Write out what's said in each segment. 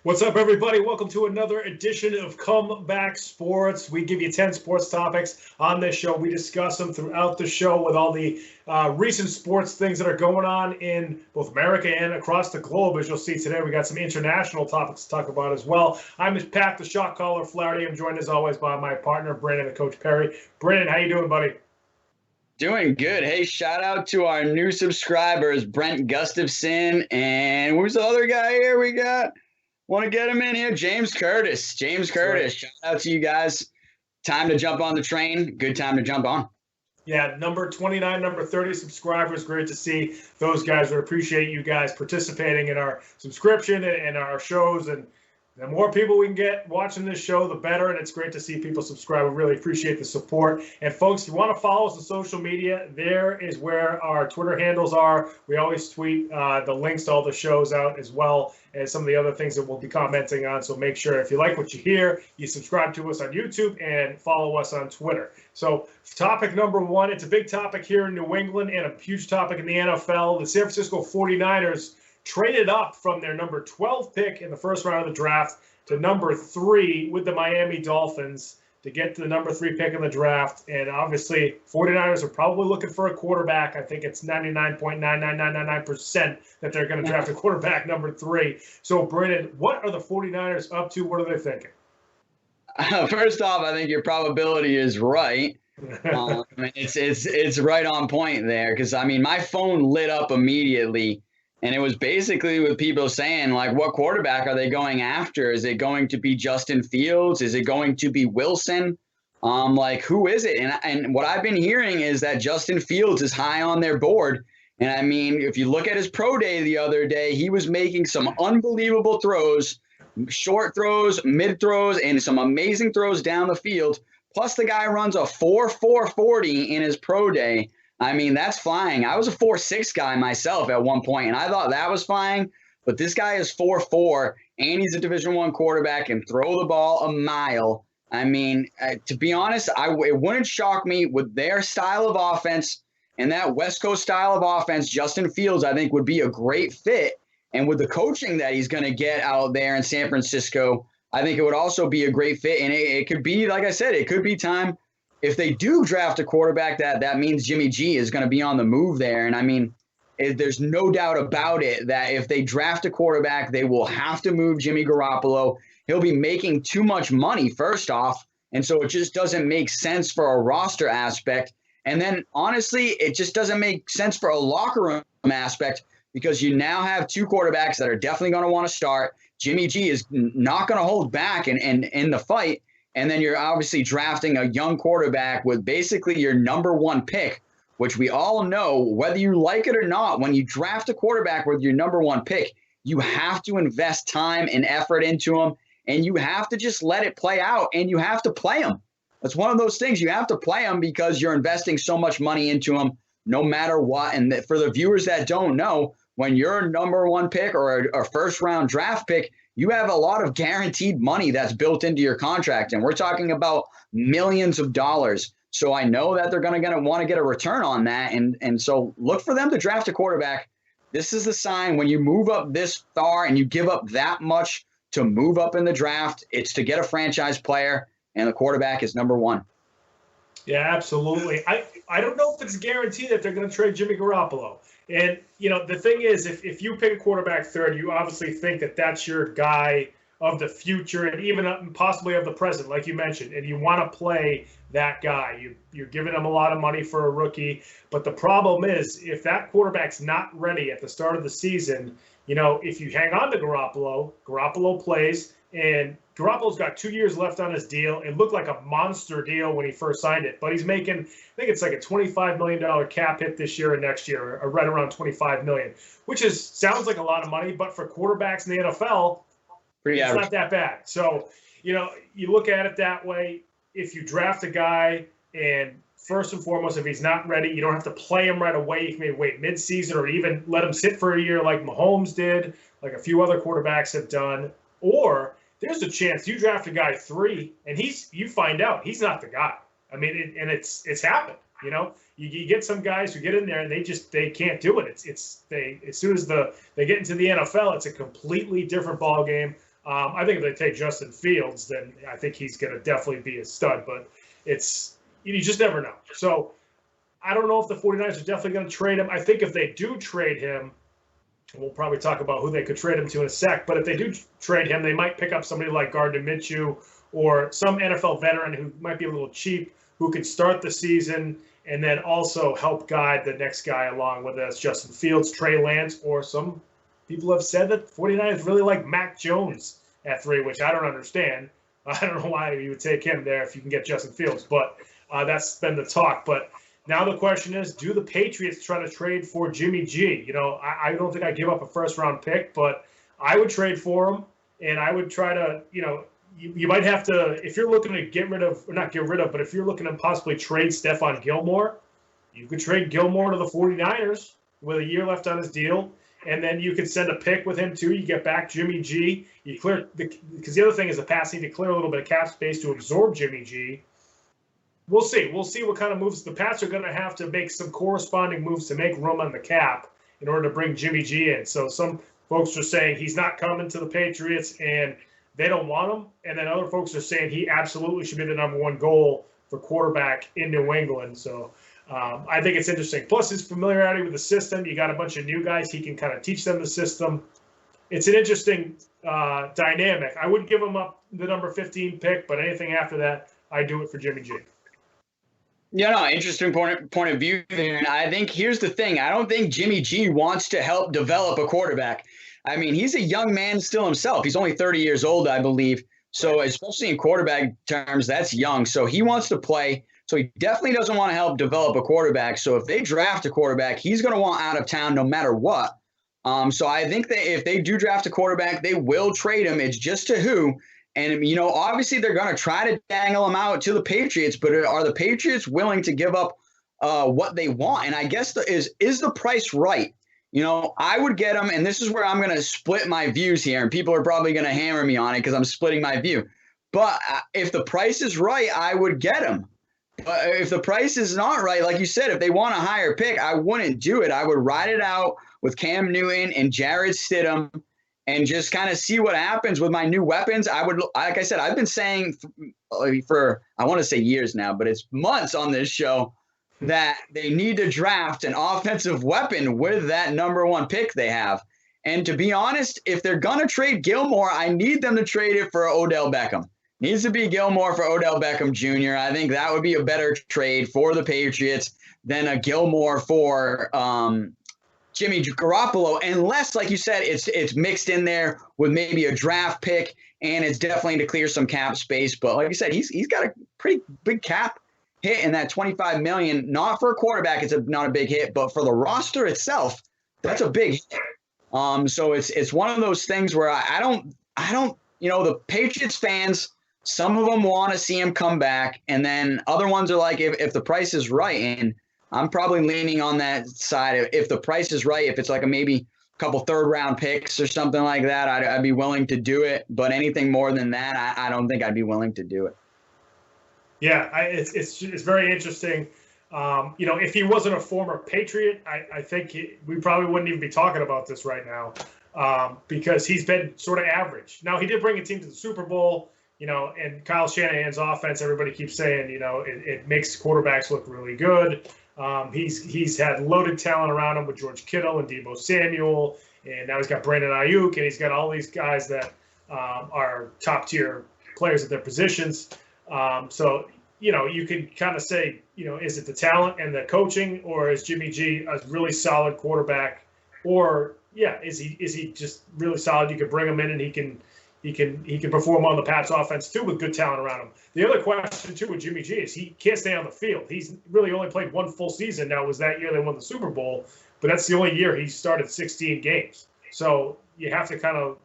What's up, everybody? Welcome to another edition of Comeback Sports. We give you 10 sports topics on this show. We discuss them throughout the show with all the recent sports things that are going on in both America and across the globe. As you'll see today, we got some international topics to talk about as well. I'm Pat, the shot caller, Flaherty. I'm joined as always by my partner, Brandon, the Coach Perry. Brandon, how you doing, buddy? Doing good. Hey, shout out to our new subscribers, Brent Gustafson, and who's the other guy here we got? Want to get him in here? James Curtis. James Curtis. Right. Shout out to you guys. Time to jump on the train. Good time to jump on. Yeah, number 29, number 30 subscribers. Great to see those guys. We appreciate you guys participating in our subscription and our shows. And the more people we can get watching this show, the better. And it's great to see people subscribe. We really appreciate the support. And folks, if you want to follow us on social media, there is where our Twitter handles are. We always tweet the links to all the shows out, as well as some of the other things that we'll be commenting on. So make sure if you like what you hear, you subscribe to us on YouTube and follow us on Twitter. So topic number one, it's a big topic here in New England and a huge topic in the NFL. The San Francisco 49ers traded up from their number 12 pick in the first round of the draft to number 3 with the Miami Dolphins to get to the number 3 pick in the draft. And obviously, 49ers are probably looking for a quarterback. I think it's 99.99999% that they're going to draft a quarterback number 3. So, Brennan, what are the 49ers up to? What are they thinking? First off, I think your probability is right. It's right on point there because, my phone lit up immediately. And it was basically with people saying, like, what quarterback are they going after? Is it going to be Justin Fields? Is it going to be Wilson? Who is it? And what I've been hearing is that Justin Fields is high on their board. And, if you look at his pro day the other day, he was making some unbelievable throws, short throws, mid throws, and some amazing throws down the field. Plus, the guy runs a 4.440 in his pro day. That's flying. I was a 4.6 guy myself at one point, and I thought that was flying. But this guy is 4.4, and he's a Division I quarterback and throw the ball a mile. To be honest, it wouldn't shock me with their style of offense and that West Coast style of offense. Justin Fields, I think, would be a great fit. And with the coaching that he's going to get out there in San Francisco, I think it would also be a great fit. And it could be, like I said, it could be time. If they do draft a quarterback, that means Jimmy G is going to be on the move there. And there's no doubt about it that if they draft a quarterback, they will have to move Jimmy Garoppolo. He'll be making too much money, first off. And so it just doesn't make sense for a roster aspect. And then, honestly, it just doesn't make sense for a locker room aspect because you now have 2 quarterbacks that are definitely going to want to start. Jimmy G is not going to hold back in the fight. And then you're obviously drafting a young quarterback with basically your number 1 pick, which we all know, whether you like it or not, when you draft a quarterback with your number 1 pick, you have to invest time and effort into him, and you have to just let it play out, and you have to play him. It's one of those things. You have to play him because you're investing so much money into him no matter what. And for the viewers that don't know, when you're a number 1 pick or a first-round draft pick, you have a lot of guaranteed money that's built into your contract, and we're talking about millions of dollars. So I know that they're going to want to get a return on that, and so look for them to draft a quarterback. This is the sign when you move up this far and you give up that much to move up in the draft, it's to get a franchise player, and the quarterback is number 1. Yeah, absolutely. I don't know if it's guaranteed that they're going to trade Jimmy Garoppolo. And, the thing is, if you pick a quarterback 3rd, you obviously think that that's your guy of the future and even possibly of the present, like you mentioned, and you want to play that guy. You're giving him a lot of money for a rookie. But the problem is, if that quarterback's not ready at the start of the season, if you hang on to Garoppolo plays, and Garoppolo's got 2 years left on his deal. It looked like a monster deal when he first signed it, but he's making, I think it's like a $25 million cap hit this year and next year, or right around $25 million, which sounds like a lot of money, but for quarterbacks in the NFL, it's not that bad. So, you look at it that way. If you draft a guy, and first and foremost, if he's not ready, you don't have to play him right away. You can maybe wait mid-season or even let him sit for a year like Mahomes did, like a few other quarterbacks have done. Or there's a chance you draft a guy 3 and you find out he's not the guy. It's happened. You get some guys who get in there and they can't do it. As soon as they get into the NFL, it's a completely different ball game. I think if they take Justin Fields, then I think he's going to definitely be a stud. But you just never know. So I don't know if the 49ers are definitely going to trade him. I think if they do trade him, we'll probably talk about who they could trade him to in a sec. But if they do trade him, they might pick up somebody like Gardner Minshew or some NFL veteran who might be a little cheap, who could start the season and then also help guide the next guy along, whether that's Justin Fields, Trey Lance, or some people have said that 49ers really like Mac Jones at 3, which I don't understand. I don't know why you would take him there if you can get Justin Fields, but that's been the talk. But now the question is, do the Patriots try to trade for Jimmy G? I don't think I'd give up a first-round pick, but I would trade for him, and I would try to, you might have to, if you're looking to not get rid of, but if you're looking to possibly trade Stephon Gilmore, you could trade Gilmore to the 49ers with a year left on his deal, and then you could send a pick with him too. You get back Jimmy G. Because the other thing is the Pats need to clear a little bit of cap space to absorb Jimmy G. We'll see. We'll see what kind of moves. The Pats are going to have to make some corresponding moves to make room on the cap in order to bring Jimmy G in. So some folks are saying he's not coming to the Patriots and they don't want him. And then other folks are saying he absolutely should be the number one goal for quarterback in New England. So I think it's interesting. Plus his familiarity with the system. You got a bunch of new guys. He can kind of teach them the system. It's an interesting dynamic. I wouldn't give him up the number 15 pick, but anything after that, I do it for Jimmy G. Yeah, no, interesting point of view there. And I think here's the thing. I don't think Jimmy G wants to help develop a quarterback. I mean, he's a young man still himself. He's only 30 years old, I believe. So especially in quarterback terms, that's young. So he wants to play. So he definitely doesn't want to help develop a quarterback. So if they draft a quarterback, he's going to want out of town no matter what. So I think that if they do draft a quarterback, they will trade him. It's just to who. And, obviously they're going to try to dangle him out to the Patriots, but are the Patriots willing to give up what they want? And I guess is the price right? I would get him, and this is where I'm going to split my views here, and people are probably going to hammer me on it because I'm splitting my view. But if the price is right, I would get him. But if the price is not right, like you said, if they want a higher pick, I wouldn't do it. I would ride it out with Cam Newton and Jarrett Stidham and just kind of see what happens with my new weapons. Like I said, I've been saying for I want to say years now, but it's months on this show that they need to draft an offensive weapon with that number one pick they have. And to be honest, if they're going to trade Gilmore, I need them to trade it for Odell Beckham. Needs to be Gilmore for Odell Beckham Jr. I think that would be a better trade for the Patriots than a Gilmore for Jimmy Garoppolo, unless, like you said, it's mixed in there with maybe a draft pick, and it's definitely to clear some cap space. But like you said, he's got a pretty big cap hit in that $25 million. Not for a quarterback, it's not a big hit, but for the roster itself, that's a big hit. So it's one of those things where I don't the Patriots fans, some of them want to see him come back, and then other ones are like, if the price is right, and I'm probably leaning on that side. If the price is right, if it's like maybe a couple third-round picks or something like that, I'd be willing to do it. But anything more than that, I don't think I'd be willing to do it. Yeah, it's very interesting. If he wasn't a former Patriot, I think we probably wouldn't even be talking about this right now because he's been sort of average. Now, he did bring a team to the Super Bowl, and Kyle Shanahan's offense, everybody keeps saying, it makes quarterbacks look really good. He's had loaded talent around him with George Kittle and Deebo Samuel, and now he's got Brandon Ayuk, and he's got all these guys that are top-tier players at their positions. So, you can kind of say, is it the talent and the coaching, or is Jimmy G a really solid quarterback? Or, is he just really solid? You could bring him in and he can perform on the Pats offense too with good talent around him. The other question too with Jimmy G is he can't stay on the field. He's really only played one full season. Now, was that year they won the Super Bowl, but that's the only year he started 16 games. So you have to kind of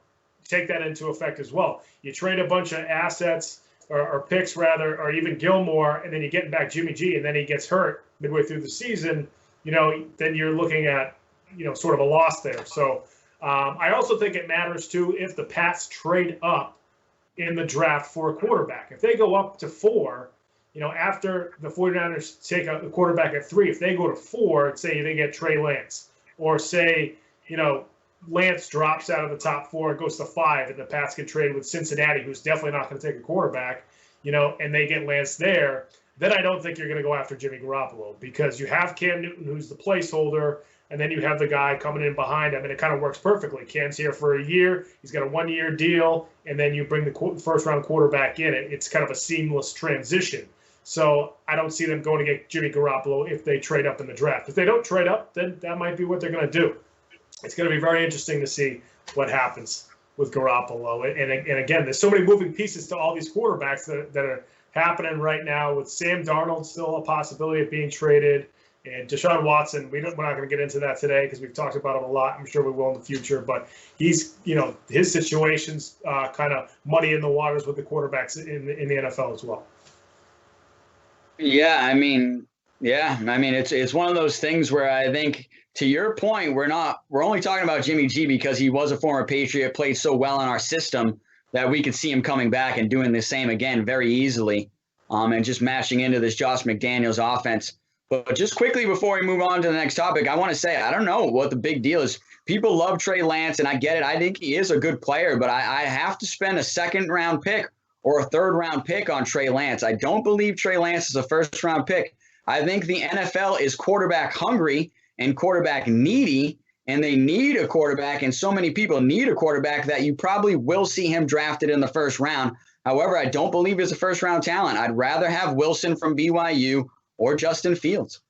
take that into effect as well. You trade a bunch of assets or picks rather, or even Gilmore, and then you get back Jimmy G, and then he gets hurt midway through the season, then you're looking at, sort of a loss there. So I also think it matters, too, if the Pats trade up in the draft for a quarterback. If they go up to 4, after the 49ers take a quarterback at 3, if they go to 4, say they get Trey Lance, or say, Lance drops out of the top 4 and goes to 5, and the Pats get traded with Cincinnati, who's definitely not going to take a quarterback, and they get Lance there, then I don't think you're going to go after Jimmy Garoppolo, because you have Cam Newton, who's the placeholder, and then you have the guy coming in behind him, and it kind of works perfectly. Cam's here for a year. He's got a 1-year deal, and then you bring the first-round quarterback in. It's kind of a seamless transition. So I don't see them going to get Jimmy Garoppolo if they trade up in the draft. If they don't trade up, then that might be what they're going to do. It's going to be very interesting to see what happens with Garoppolo. And again, there's so many moving pieces to all these quarterbacks that are happening right now, with Sam Darnold still a possibility of being traded, and Deshaun Watson. We're not going to get into that today because we've talked about him a lot. I'm sure we will in the future, but he's, his situation's kind of muddy in the waters with the quarterbacks in the NFL as well. Yeah, I mean, it's one of those things where I think, to your point, we're only talking about Jimmy G because he was a former Patriot, played so well in our system that we could see him coming back and doing the same again very easily, and just mashing into this Josh McDaniels offense. But just quickly before we move on to the next topic, I want to say, I don't know what the big deal is. People love Trey Lance, and I get it. I think he is a good player, but I have to spend a second-round pick or a third-round pick on Trey Lance. I don't believe Trey Lance is a first-round pick. I think the NFL is quarterback hungry and quarterback needy, and they need a quarterback, and so many people need a quarterback that you probably will see him drafted in the first round. However, I don't believe he's a first-round talent. I'd rather have Wilson from BYU or Justin Fields.